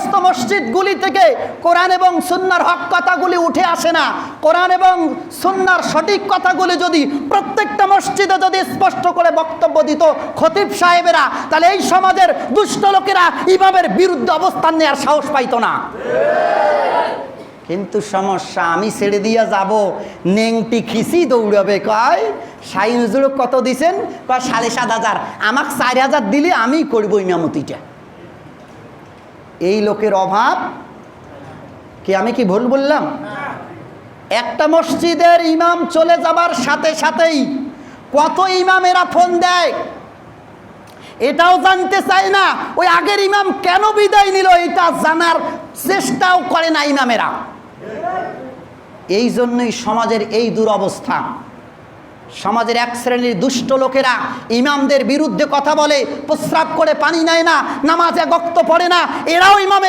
সমস্ত মসজিদগুলি থেকে কোরআন এবং সুন্নাহর হক কথাগুলি উঠে আসে না। কোরআন এবং সুন্নাহর সঠিক কথাগুলি যদি প্রত্যেকটা মসজিদে যদি স্পষ্ট করে বক্তব্য দিত খতিব সাহেবেরা, তাহলে এই সমাজের দুষ্ট লোকেরা ইমামের বিরুদ্ধে অবস্থান নেওয়ার সাহস পাইত না। কিন্তু সমস্যা, আমি ছেড়ে দিয়া যাব, নেংটি খিসি দৌড়াবে, কয় শাহী হুজুর কত দিছেন, কয় 7,500, আমাকে 4,000 দিলে আমি করবো ইমামতিটা। এই লোকের অভাব কি আমি কি ভুল বললাম? একটা মসজিদের ইমাম চলে যাবার সাথে সাথেই কত ইমামেরা ফোন দেয়, এটাও জানতে চায় না ওই আগের ইমাম কেন বিদায় নিল, এটা জানার চেষ্টাও করে না ইমামেরা। এই জন্যই সমাজের এই দুরবস্থা। সমাজের এক শ্রেণীর দুষ্ট লোকেরা ইমামদের বিরুদ্ধে কথা বলে, প্রস্রাব করে পানি নেয় না, নামাজে ওয়াক্ত পড়ে না, এরাও ইমামের